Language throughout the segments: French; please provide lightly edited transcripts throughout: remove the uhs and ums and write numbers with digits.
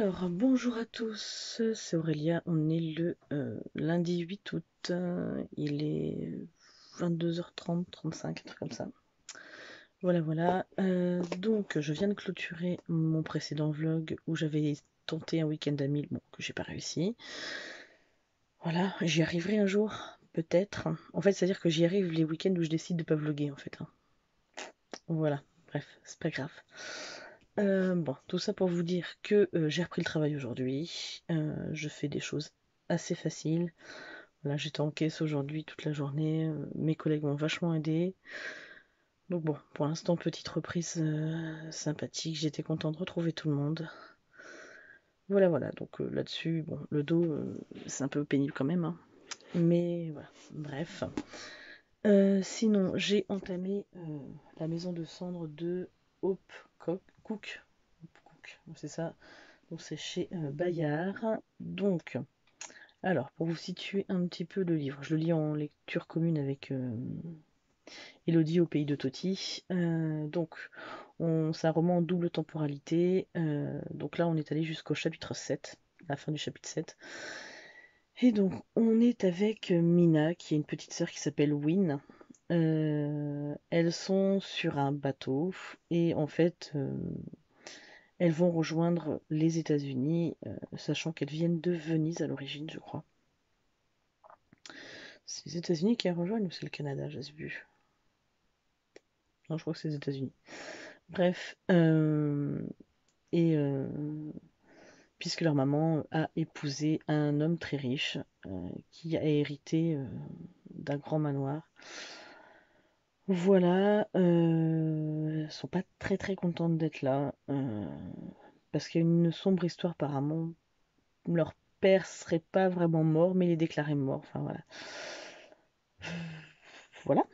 Alors, bonjour à tous, c'est Aurélia, on est le lundi 8 août, il est 22h30, 35, un truc comme ça. Voilà, voilà. Donc, je viens de clôturer mon précédent vlog où j'avais tenté un week-end à 1000, bon, que j'ai pas réussi. Voilà, j'y arriverai un jour, peut-être. En fait, c'est-à-dire que j'y arrive les week-ends où je décide de pas vlogger, en fait, hein. Voilà, bref, c'est pas grave. Bon, tout ça pour vous dire que j'ai repris le travail aujourd'hui. Je fais des choses assez faciles. Voilà, j'étais en caisse aujourd'hui toute la journée. Mes collègues m'ont vachement aidé. Donc bon, pour l'instant, petite reprise sympathique. J'étais contente de retrouver tout le monde. Voilà, voilà. Donc là-dessus, bon, le dos, c'est un peu pénible quand même, hein. Mais voilà, bref. Sinon, j'ai entamé la maison de cendre de Hope Cook. C'est ça. Donc c'est chez Bayard. Donc, alors, pour vous situer un petit peu le livre, je le lis en lecture commune avec Elodie au pays de Toti. C'est un roman en double temporalité. Donc là, on est allé jusqu'au chapitre 7, la fin du chapitre 7. Et donc, on est avec Mina, qui est une petite sœur qui s'appelle Win. Elles sont sur un bateau et en fait, elles vont rejoindre les États-Unis, sachant qu'elles viennent de Venise à l'origine, je crois. C'est les États-Unis qui les rejoignent ou c'est le Canada, je sais plus. Non, je crois que c'est les États-Unis. Bref, et puisque leur maman a épousé un homme très riche qui a hérité d'un grand manoir. Voilà, elles sont pas très très contentes d'être là parce qu'il y a une sombre histoire apparemment. Leur père serait pas vraiment mort, mais il est déclaré mort. Enfin voilà. Voilà.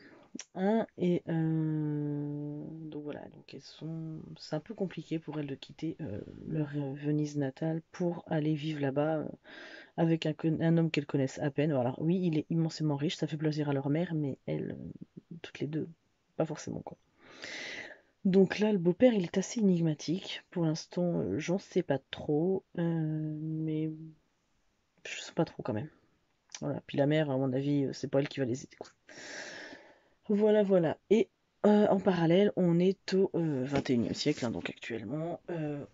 Hein, et donc voilà, donc c'est un peu compliqué pour elles de quitter leur Venise natale pour aller vivre là-bas avec un homme qu'elles connaissent à peine. Alors oui, il est immensément riche, ça fait plaisir à leur mère, mais elles, toutes les deux, pas forcément quoi. Donc là, le beau-père, il est assez énigmatique. Pour l'instant, j'en sais pas trop, mais je sais pas trop quand même. Voilà. Puis la mère, à mon avis, c'est pas elle qui va les aider, quoi. Voilà, voilà. Et en parallèle, on est au 21e siècle, hein, donc actuellement.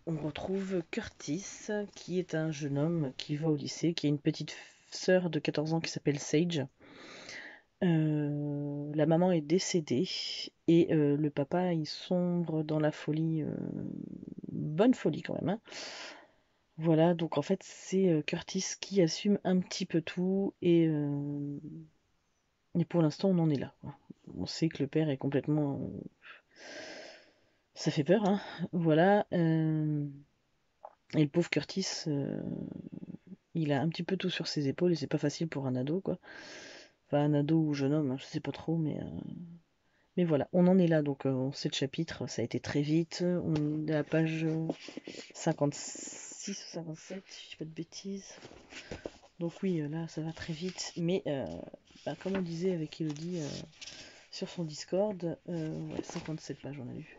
On retrouve Curtis, qui est un jeune homme qui va au lycée, qui a une petite sœur de 14 ans qui s'appelle Sage. La maman est décédée et le papa, il sombre dans la folie, bonne folie quand même, hein. Voilà, donc en fait, c'est Curtis qui assume un petit peu tout et pour l'instant, on en est là, quoi. On sait que le père est complètement. Ça fait peur, hein. Voilà. Et le pauvre Curtis, il a un petit peu tout sur ses épaules et c'est pas facile pour un ado, quoi. Enfin, un ado ou jeune homme, hein, je sais pas trop, mais voilà, on en est là. Donc, en 7 chapitres, ça a été très vite. On est à la page 56 ou 57, si je dis pas de bêtises. Donc, oui, là, ça va très vite. Mais, comme on disait avec Elodie sur son Discord, ouais, 57 pages, on a eu.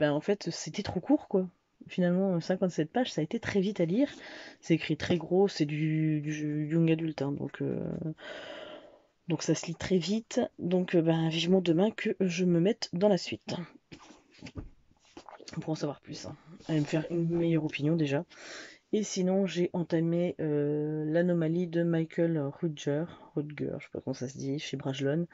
En fait, c'était trop court, quoi. Finalement, 57 pages, ça a été très vite à lire. C'est écrit très gros, c'est du young adulte, hein, donc ça se lit très vite. Donc, vivement demain que je me mette dans la suite. Pour en savoir plus, hein. Allez me faire une meilleure opinion déjà. Et sinon, j'ai entamé l'anomalie de Michael Rudger, je sais pas comment ça se dit, chez Brajlon.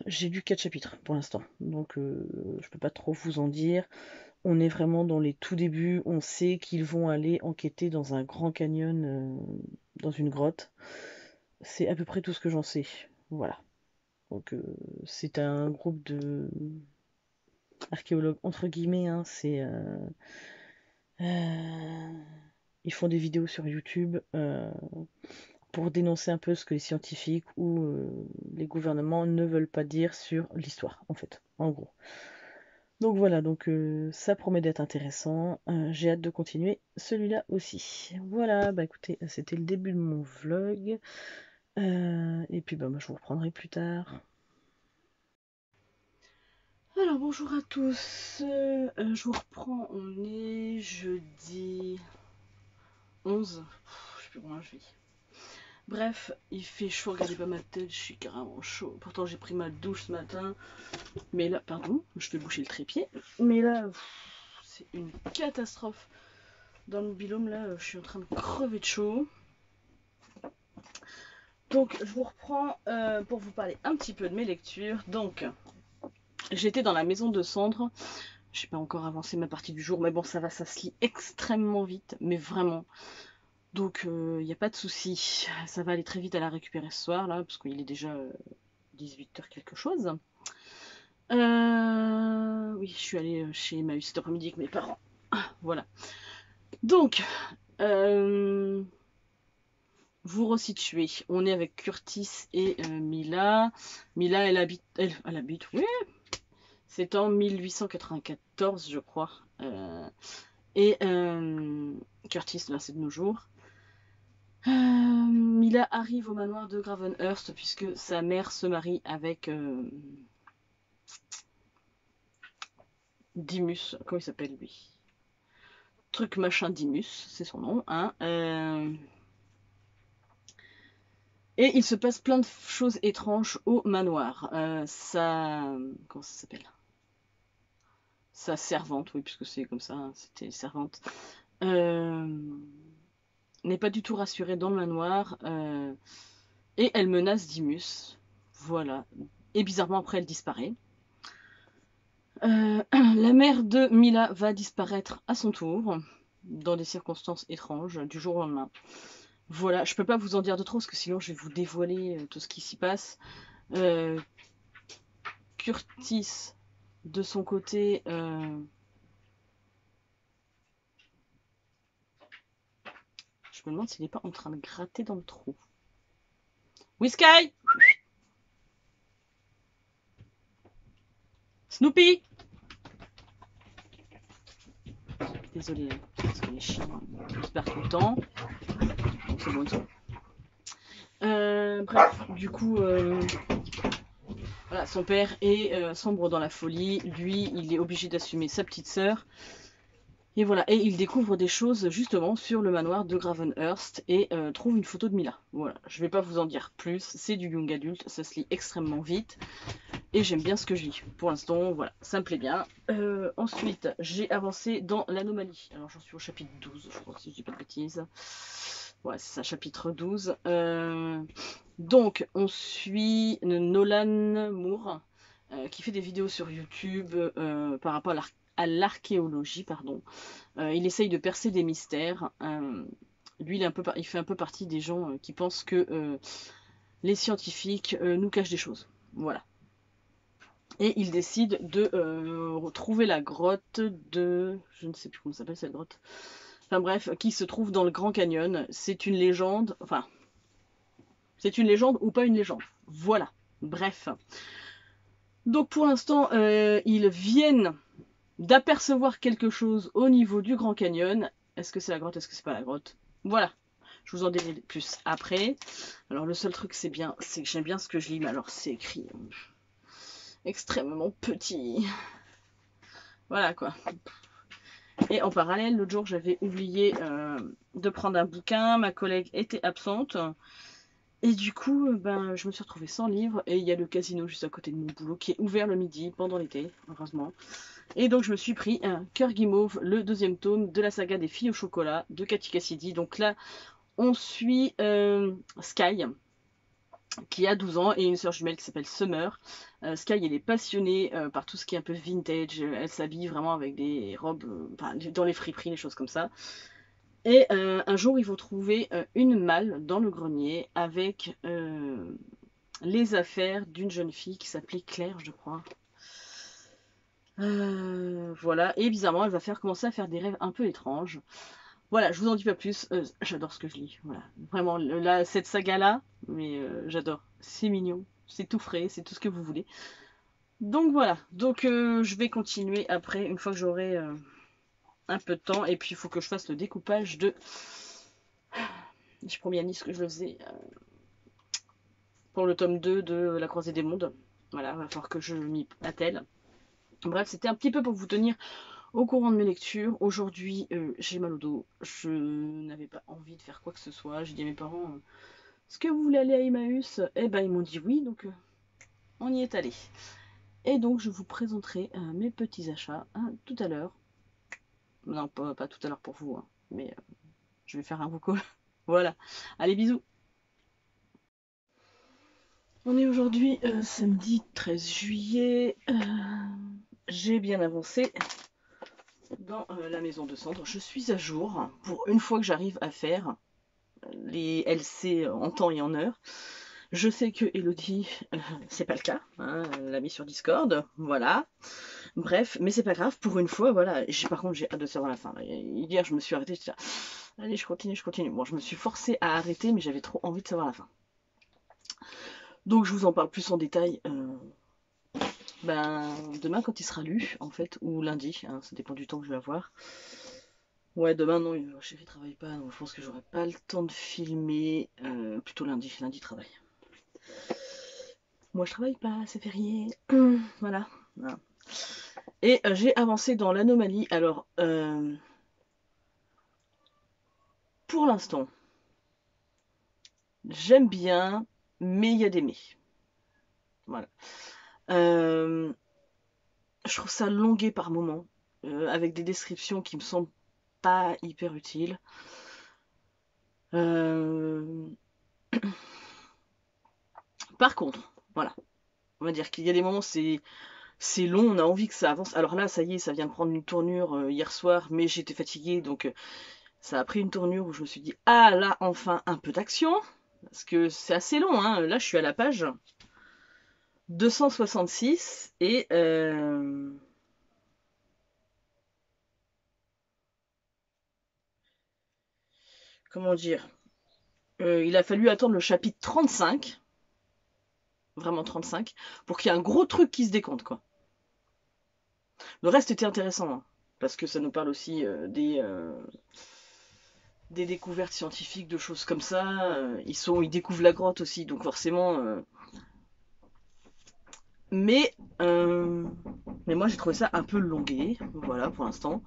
J'ai lu 4 chapitres pour l'instant, donc je peux pas trop vous en dire. On est vraiment dans les tout débuts, on sait qu'ils vont aller enquêter dans un grand canyon, dans une grotte. C'est à peu près tout ce que j'en sais. Voilà. Donc c'est un groupe de archéologues entre guillemets, hein, euh, ils font des vidéos sur YouTube pour dénoncer un peu ce que les scientifiques ou les gouvernements ne veulent pas dire sur l'histoire, en fait, en gros. Donc voilà, donc ça promet d'être intéressant. J'ai hâte de continuer celui-là aussi. Voilà, bah écoutez, c'était le début de mon vlog. Et puis moi je vous reprendrai plus tard. Alors bonjour à tous, je vous reprends, on est jeudi 11, je sais plus combien je vis. Bref, il fait chaud, regardez pas ma tête, je suis carrément chaud. Pourtant j'ai pris ma douche ce matin, mais là, pardon, je vais boucher le trépied, mais là, c'est une catastrophe. Dans le binôme là, je suis en train de crever de chaud. Donc je vous reprends pour vous parler un petit peu de mes lectures. Donc j'étais dans la maison de Cendre. Je n'ai pas encore avancé ma partie du jour, mais bon, ça va, ça se lit extrêmement vite, mais vraiment. Donc, il n'y a pas de souci. Ça va aller très vite à la récupérer ce soir, là, parce qu'il est déjà 18 h quelque chose. Oui, je suis allée chez Emmaüs cet après-midi avec mes parents. Voilà. Donc, vous resituez. On est avec Curtis et Mila. Mila, elle habite, oui, c'est en 1894, je crois. Et Curtis, là, c'est de nos jours. Mila arrive au manoir de Gravenhurst puisque sa mère se marie avec Dimus. Comment il s'appelle lui? Truc machin Dimus, c'est son nom. Hein. Et il se passe plein de choses étranges au manoir. Comment ça s'appelle? Sa servante, oui, puisque c'est comme ça, hein, c'était servante. N'est pas du tout rassurée dans le manoir. Et elle menace Dimus. Voilà. Et bizarrement, après, elle disparaît. La mère de Mila va disparaître à son tour, dans des circonstances étranges, du jour au lendemain. Voilà, je peux pas vous en dire de trop, parce que sinon je vais vous dévoiler tout ce qui s'y passe. Curtis, de son côté, je me demande s'il n'est pas en train de gratter dans le trou. Whisky! Snoopy! Désolée, parce que les chiens se perdent tout le temps. Donc c'est bon, ils sont. Bref, du coup, voilà, son père est sombre dans la folie. Lui, il est obligé d'assumer sa petite sœur. Et voilà, et il découvre des choses justement sur le manoir de Gravenhurst et trouve une photo de Mila. Voilà, je vais pas vous en dire plus, c'est du young adulte, ça se lit extrêmement vite et j'aime bien ce que je lis. Pour l'instant, voilà, ça me plaît bien. Ensuite, j'ai avancé dans l'anomalie. Alors j'en suis au chapitre 12, je crois, si je dis pas de bêtises. Ouais, c'est ça, chapitre 12. Donc, on suit Nolan Moore qui fait des vidéos sur YouTube par rapport à l'archéologie, pardon. Il essaye de percer des mystères. Lui, il fait un peu partie des gens qui pensent que les scientifiques nous cachent des choses. Voilà. Et il décide de retrouver la grotte de... Je ne sais plus comment s'appelle cette grotte. Enfin bref, qui se trouve dans le Grand Canyon. C'est une légende. Enfin, c'est une légende ou pas une légende. Voilà. Bref. Donc pour l'instant, ils viennent d'apercevoir quelque chose au niveau du Grand Canyon. Est-ce que c'est la grotte? Est-ce que c'est pas la grotte? Voilà. Je vous en dirai plus après. Alors le seul truc c'est que j'aime bien ce que je lis, mais alors c'est écrit extrêmement petit. Voilà quoi. Et en parallèle, l'autre jour j'avais oublié de prendre un bouquin, ma collègue était absente. Et du coup, ben, je me suis retrouvée sans livre et il y a le casino juste à côté de mon boulot qui est ouvert le midi pendant l'été, heureusement. Et donc je me suis pris un Cœur Guimauve, le deuxième tome de la saga des filles au chocolat de Cathy Cassidy. Donc là, on suit Sky, qui a 12 ans, et une sœur jumelle qui s'appelle Summer. Sky, elle est passionnée par tout ce qui est un peu vintage. Elle s'habille vraiment avec des robes, dans les friperies, des choses comme ça. Et un jour, ils vont trouver une malle dans le grenier avec les affaires d'une jeune fille qui s'appelait Claire, je crois. Voilà, et bizarrement, elle va commencer à faire des rêves un peu étranges. Voilà, je vous en dis pas plus. J'adore ce que je lis. Voilà, vraiment, là, cette saga-là, mais j'adore. C'est mignon, c'est tout frais, c'est tout ce que vous voulez. Donc voilà, donc je vais continuer après, une fois que j'aurai un peu de temps. Et puis, il faut que je fasse le découpage de... J'ai promis à Nice que je le faisais pour le tome 2 de La Croisée des Mondes. Voilà, il va falloir que je m'y attelle. Bref, c'était un petit peu pour vous tenir au courant de mes lectures. Aujourd'hui, j'ai mal au dos. Je n'avais pas envie de faire quoi que ce soit. J'ai dit à mes parents, est-ce que vous voulez aller à Emmaüs? Eh ben, ils m'ont dit oui, donc on y est allé. Et donc, je vous présenterai mes petits achats tout à l'heure. Non, pas tout à l'heure pour vous, hein, mais je vais faire un vocal. Voilà. Allez, bisous. On est aujourd'hui samedi 13 juillet. J'ai bien avancé dans la maison de cendre. Je suis à jour pour une fois que j'arrive à faire les LC en temps et en heure. Je sais que Elodie, c'est pas le cas, hein, elle l'a mis sur Discord, voilà. Bref, mais c'est pas grave, pour une fois, voilà. Par contre, j'ai hâte de savoir la fin. Hier, je me suis arrêtée, j'étais là, allez, je continue, je continue. Bon, je me suis forcée à arrêter, mais j'avais trop envie de savoir la fin. Donc, je vous en parle plus en détail demain quand il sera lu, en fait, ou lundi, hein, ça dépend du temps que je vais avoir. Ouais, demain, non, le chéri travaille pas, donc je pense que j'aurai pas le temps de filmer. Plutôt lundi, lundi travail. Moi, je travaille pas, c'est férié. Voilà. Voilà. Et j'ai avancé dans l'anomalie. Alors, pour l'instant, j'aime bien, mais il y a des mais. Voilà. Euh, je trouve ça longué par moment, avec des descriptions qui me semblent pas hyper utiles. Euh, Par contre, voilà, on va dire qu'il y a des moments c'est long, on a envie que ça avance. Alors là, ça y est, ça vient de prendre une tournure hier soir, mais j'étais fatiguée, donc ça a pris une tournure où je me suis dit ah là enfin un peu d'action, parce que c'est assez long. Hein. Là, je suis à la page 266 et comment dire, il a fallu attendre le chapitre 35, vraiment 35, pour qu'il y ait un gros truc qui se décompte quoi. Le reste était intéressant, hein, parce que ça nous parle aussi des découvertes scientifiques, de choses comme ça. Ils découvrent la grotte aussi, donc forcément. Mais, euh, mais moi j'ai trouvé ça un peu longué, voilà pour l'instant.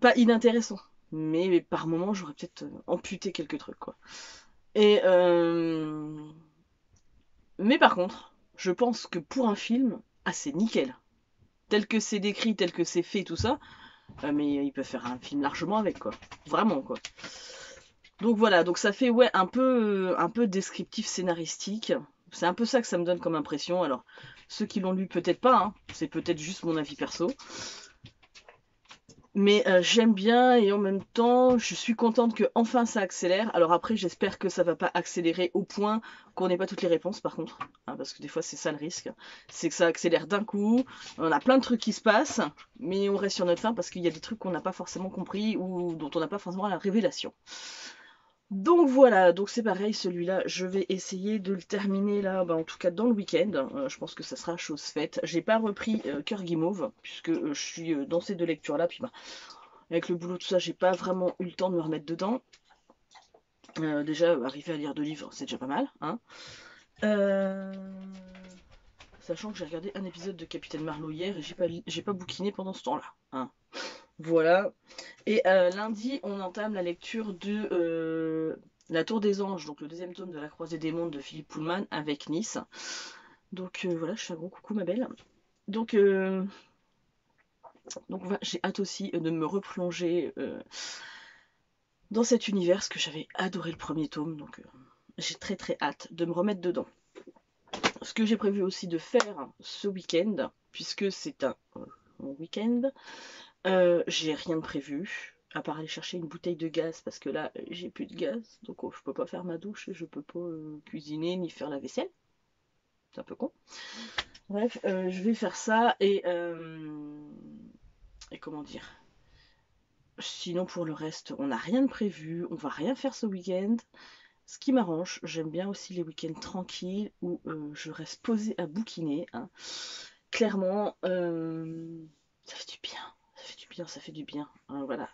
Pas inintéressant, mais par moments j'aurais peut-être amputé quelques trucs quoi. Et mais par contre, je pense que pour un film, ah c'est nickel. Tel que c'est décrit, tel que c'est fait, tout ça, mais ils peuvent faire un film largement avec quoi. Vraiment quoi. Donc voilà, donc ça fait ouais un peu descriptif scénaristique. C'est un peu ça que ça me donne comme impression. Alors ceux qui l'ont lu peut-être pas, hein. C'est peut-être juste mon avis perso. Mais j'aime bien et en même temps, je suis contente que enfin ça accélère. Alors après, j'espère que ça va pas accélérer au point qu'on n'ait pas toutes les réponses par contre, hein, parce que des fois c'est ça le risque, c'est que ça accélère d'un coup. On a plein de trucs qui se passent, mais on reste sur notre faim parce qu'il y a des trucs qu'on n'a pas forcément compris ou dont on n'a pas forcément la révélation. Donc voilà, donc c'est pareil, celui-là, je vais essayer de le terminer là, en tout cas dans le week-end. Je pense que ça sera chose faite. J'ai pas repris Cœur Guimauve, puisque je suis dans ces deux lectures-là, puis avec le boulot, tout ça, j'ai pas vraiment eu le temps de me remettre dedans. Déjà, arriver à lire 2 livres, c'est déjà pas mal. Hein. Euh, Sachant que j'ai regardé un épisode de Capitaine Marlowe hier et j'ai pas bouquiné pendant ce temps-là. Hein. Voilà. Et lundi, on entame la lecture de La Tour des Anges, donc le deuxième tome de La Croisée des Mondes de Philippe Pullman avec Nice. Donc voilà, je fais un gros coucou ma belle. Donc, voilà, j'ai hâte aussi de me replonger dans cet univers, parce que j'avais adoré le premier tome, donc j'ai très très hâte de me remettre dedans. Ce que j'ai prévu aussi de faire ce week-end, puisque c'est un week-end, j'ai rien de prévu, à part aller chercher une bouteille de gaz, parce que là, j'ai plus de gaz, donc je peux pas faire ma douche, je peux pas cuisiner ni faire la vaisselle. C'est un peu con. Bref, je vais faire ça et comment dire. Sinon, pour le reste, on n'a rien de prévu, on va rien faire ce week-end. Ce qui m'arrange, j'aime bien aussi les week-ends tranquilles où je reste posée à bouquiner. Hein. Clairement, ça fait du bien, ça fait du bien, ça fait du bien. Hein, voilà.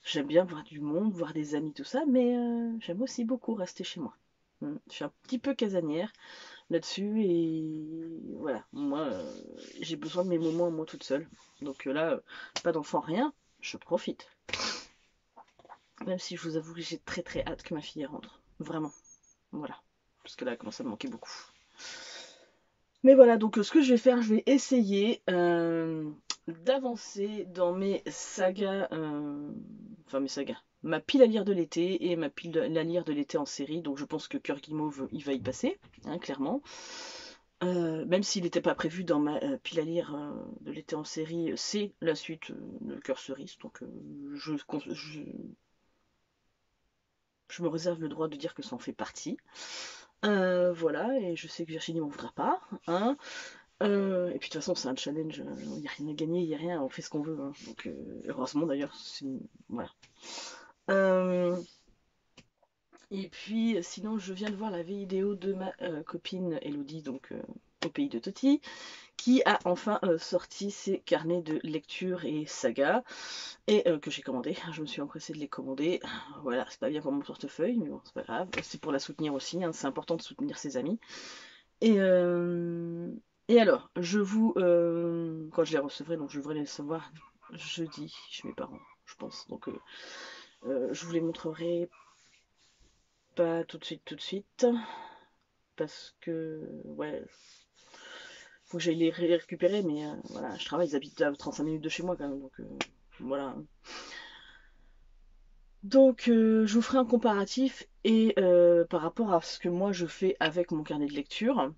J'aime bien voir du monde, voir des amis, tout ça, mais j'aime aussi beaucoup rester chez moi. Je suis un petit peu casanière. là-dessus. Et voilà, moi, j'ai besoin de mes moments à moi toute seule. Donc là, pas d'enfant, rien, je profite. Même si je vous avoue que j'ai très très hâte que ma fille rentre. Vraiment. Voilà. Parce que là, elle commence à me manquer beaucoup. Mais voilà, donc ce que je vais faire, je vais essayer d'avancer dans mes sagas, enfin mes sagas, ma pile à lire de l'été et ma pile à lire de l'été en série. Donc je pense que Cœur Guimauve, il va y passer, hein, clairement. Même s'il n'était pas prévu dans ma pile à lire de l'été en série, c'est la suite de Cœur Cerise. Donc je me réserve le droit de dire que ça en fait partie. Voilà, et je sais que Virginie m'en voudra pas, hein. Et puis de toute façon, c'est un challenge, il n'y a rien à gagner, il n'y a rien, on fait ce qu'on veut, hein. Donc, heureusement d'ailleurs, voilà. Euh, et puis sinon, je viens de voir la vidéo de ma copine Elodie, donc au pays de Toti, qui a enfin sorti ses carnets de lecture et saga, et que j'ai commandé. Je me suis empressée de les commander. Voilà, c'est pas bien pour mon portefeuille, mais bon, c'est pas grave. C'est pour la soutenir aussi, hein. C'est important de soutenir ses amis. Et, euh, et alors, quand je les recevrai, donc je devrais les recevoir jeudi chez mes parents, je pense. Donc, je vous les montrerai pas tout de suite, parce que, ouais, faut que j'aille les récupérer, mais voilà, je travaille, ils habitent à 35 minutes de chez moi quand même, donc voilà. Donc, je vous ferai un comparatif et par rapport à ce que moi je fais avec mon carnet de lecture,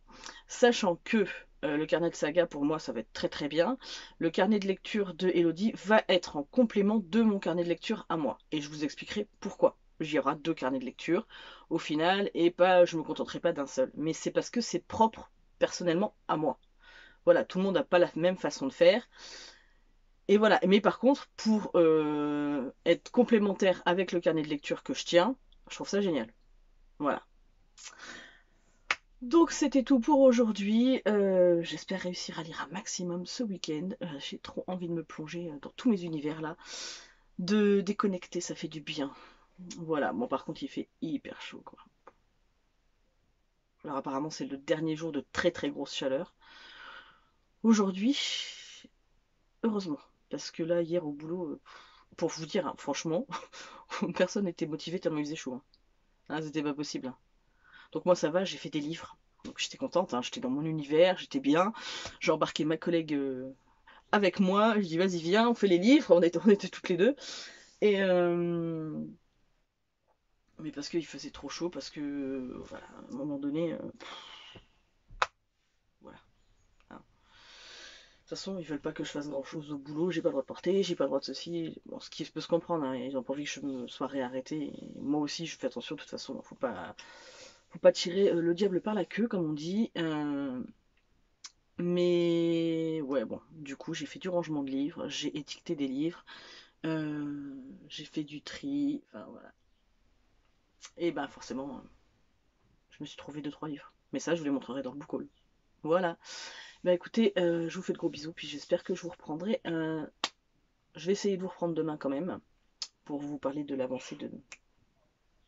sachant que le carnet de saga pour moi ça va être très très bien. Le carnet de lecture de Elodie va être en complément de mon carnet de lecture à moi. Et je vous expliquerai pourquoi. Il y aura deux carnets de lecture au final et pas, je me contenterai pas d'un seul. Mais c'est parce que c'est propre personnellement à moi. Voilà, tout le monde n'a pas la même façon de faire. Et voilà, mais par contre, pour être complémentaire avec le carnet de lecture que je tiens, je trouve ça génial. Voilà. Donc c'était tout pour aujourd'hui. J'espère réussir à lire un maximum ce week-end. J'ai trop envie de me plonger dans tous mes univers là. De déconnecter, ça fait du bien. Voilà, bon par contre il fait hyper chaud quoi. Alors apparemment c'est le dernier jour de très très grosse chaleur. Aujourd'hui, heureusement. Parce que là hier au boulot, pour vous dire, hein, franchement, personne n'était motivé tellement il faisait chaud, hein. Ah, c'était pas possible, hein. Donc moi ça va, j'ai fait des livres. Donc j'étais contente, hein, j'étais dans mon univers, j'étais bien. J'ai embarqué ma collègue avec moi. Je dis vas-y viens, on fait les livres. On était toutes les deux. Et mais parce qu'il faisait trop chaud, parce que voilà, à un moment donné, voilà, hein. De toute façon, ils veulent pas que je fasse grand chose au boulot, j'ai pas le droit de porter, j'ai pas le droit de ceci. Bon, ce qui peut se comprendre, hein, ils ont pas envie que je me sois réarrêtée. Et moi aussi, je fais attention, de toute façon, faut pas tirer le diable par la queue, comme on dit. Mais ouais, bon, du coup, j'ai fait du rangement de livres, j'ai étiqueté des livres, j'ai fait du tri, enfin voilà. Et ben forcément, je me suis trouvé deux trois livres. Mais ça, je vous les montrerai dans le book haul. Voilà. Bah écoutez, je vous fais de gros bisous, puis j'espère que je vous reprendrai. Je vais essayer de vous reprendre demain quand même, pour vous parler de l'avancée de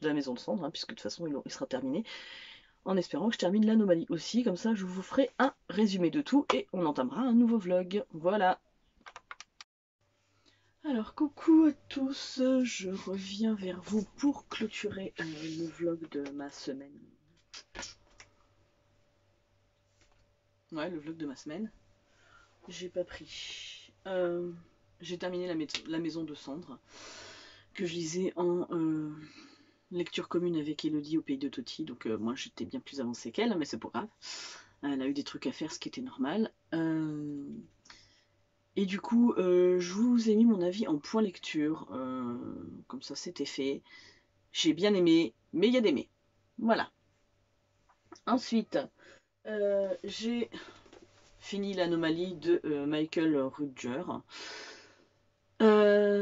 la maison de cendre, hein, puisque de toute façon, il sera terminé. En espérant que je termine l'anomalie aussi, comme ça, je vous ferai un résumé de tout, et on entamera un nouveau vlog. Voilà. Alors coucou à tous, je reviens vers vous pour clôturer le vlog de ma semaine. Ouais, le vlog de ma semaine. J'ai pas pris. J'ai terminé la maison de cendre que je lisais en lecture commune avec Elodie au pays de Toti. Donc moi j'étais bien plus avancée qu'elle, mais c'est pas grave. Elle a eu des trucs à faire, ce qui était normal. Et du coup, je vous ai mis mon avis en point lecture. Comme ça, c'était fait. J'ai bien aimé, mais il y a des mais. Voilà. Ensuite, j'ai fini l'anomalie de Michael Rudger.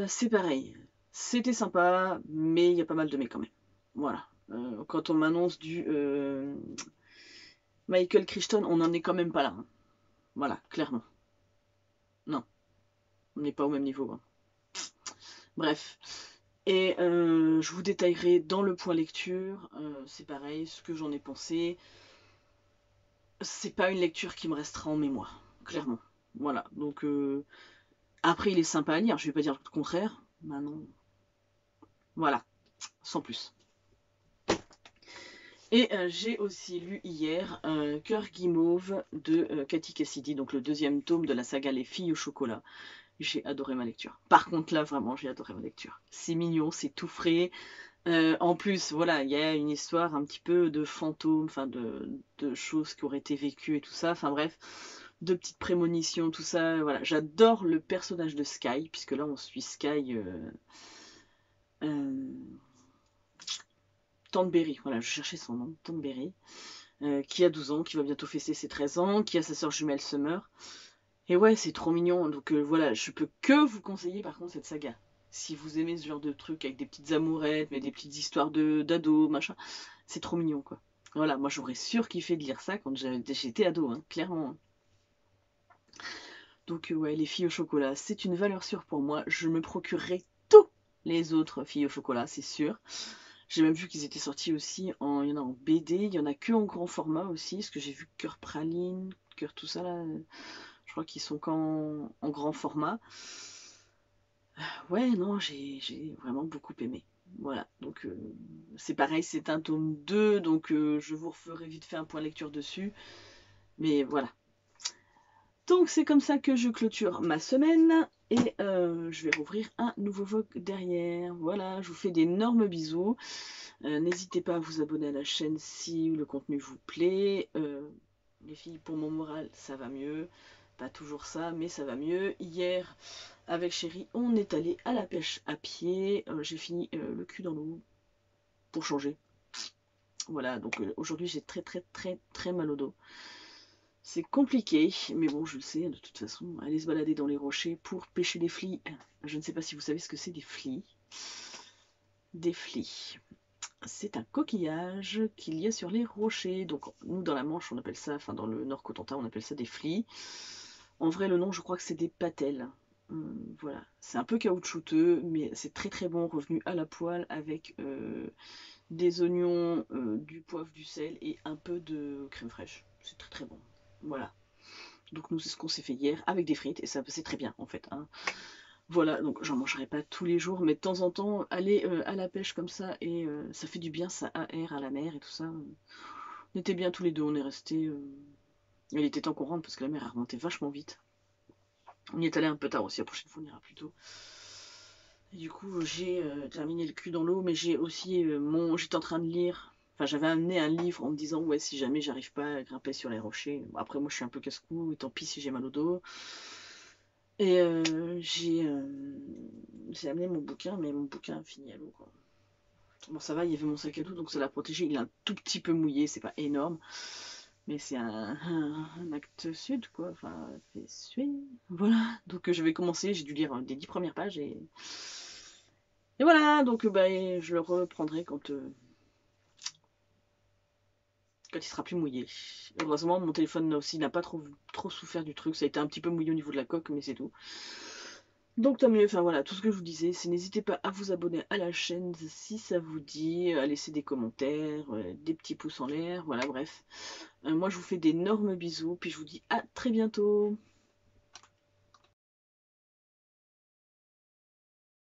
C'est pareil. C'était sympa, mais il y a pas mal de mais quand même. Voilà. Quand on m'annonce du Michael Crichton, on n'en est quand même pas là, hein. Voilà, clairement. Non, on n'est pas au même niveau, hein. Bref. Et je vous détaillerai dans le point lecture, c'est pareil, ce que j'en ai pensé. c'est pas une lecture qui me restera en mémoire, clairement. Voilà, donc après il est sympa à lire, je vais pas dire le contraire. Maintenant, voilà, sans plus. Et j'ai aussi lu hier Cœur guimauve de Cathy Cassidy, donc le deuxième tome de la saga Les filles au chocolat. J'ai adoré ma lecture. Par contre là, vraiment, j'ai adoré ma lecture. C'est mignon, c'est tout frais. En plus, voilà, il y a une histoire un petit peu de fantômes, enfin de choses qui auraient été vécues et tout ça. Enfin bref, de petites prémonitions, tout ça. Voilà, j'adore le personnage de Sky, puisque là on suit Sky euh, Thornberry. Voilà, je cherchais son nom, Thornberry, qui a 12 ans, qui va bientôt fêter ses 13 ans, qui a sa soeur jumelle Summer. Et ouais, c'est trop mignon. Donc voilà, je peux que vous conseiller par contre cette saga. Si vous aimez ce genre de truc avec des petites amourettes, mais des petites histoires d'ados, machin, c'est trop mignon quoi. Voilà, moi j'aurais sûr kiffé de lire ça quand j'étais ado, hein, clairement. Donc ouais, les filles au chocolat, c'est une valeur sûre pour moi. Je me procurerai tous les autres filles au chocolat, c'est sûr. J'ai même vu qu'ils étaient sortis aussi il y en a en BD, il y en a que en grand format aussi, parce que j'ai vu Cœur Praline, Cœur tout ça là. Je crois qu'ils sont qu'en grand format. Ouais, non, j'ai vraiment beaucoup aimé. Voilà, donc c'est pareil, c'est un tome 2, donc je vous referai vite fait un point lecture dessus. Mais voilà. Donc c'est comme ça que je clôture ma semaine et je vais rouvrir un nouveau Vogue derrière. Voilà, je vous fais d'énormes bisous. N'hésitez pas à vous abonner à la chaîne si le contenu vous plaît. Les filles, pour mon moral, ça va mieux. Pas toujours ça, mais ça va mieux. Hier, avec Chéri, on est allé à la pêche à pied. J'ai fini le cul dans l'eau pour changer. Voilà, donc aujourd'hui j'ai très mal au dos. C'est compliqué, mais bon, je le sais, de toute façon, aller se balader dans les rochers pour pêcher des flies. Je ne sais pas si vous savez ce que c'est des flies. Des flies. C'est un coquillage qu'il y a sur les rochers. Donc nous dans la Manche on appelle ça, enfin dans le Nord Cotentin on appelle ça des flies. En vrai le nom je crois que c'est des patelles. Voilà, c'est un peu caoutchouteux mais c'est très bon, revenu à la poêle avec des oignons, du poivre, du sel et un peu de crème fraîche. C'est très bon. Voilà. Donc nous c'est ce qu'on s'est fait hier avec des frites et ça passait très bien en fait, hein. Voilà, donc j'en mangerai pas tous les jours, mais de temps en temps, aller à la pêche comme ça, et ça fait du bien, ça aère à la mer et tout ça. On était bien tous les deux, on est restés. Il était temps qu'on rentre parce que la mer a remonté vachement vite. On y est allé un peu tard aussi, la prochaine fois on ira plus tôt. Et du coup, j'ai terminé le cul dans l'eau, mais j'ai aussi j'étais en train de lire. Enfin, j'avais amené un livre en me disant, ouais, si jamais j'arrive pas à grimper sur les rochers. Bon, après, moi, je suis un peu casse-cou, tant pis si j'ai mal au dos. Et j'ai amené mon bouquin, mais mon bouquin a fini à l'eau, quoi. Bon, ça va, il y avait mon sac à dos, donc ça l'a protégé. Il est un tout petit peu mouillé, c'est pas énorme. Mais c'est un acte sud, quoi. Enfin, fait suer. Voilà. Donc je vais commencer, j'ai dû lire des 10 premières pages et voilà. Donc bah, je le reprendrai quand il sera plus mouillé. Heureusement, mon téléphone aussi n'a pas trop souffert du truc. Ça a été un petit peu mouillé au niveau de la coque, mais c'est tout. Donc tant mieux, enfin voilà, tout ce que je vous disais, c'est n'hésitez pas à vous abonner à la chaîne si ça vous dit, à laisser des commentaires, des petits pouces en l'air, voilà, bref. Moi je vous fais d'énormes bisous, puis je vous dis à très bientôt.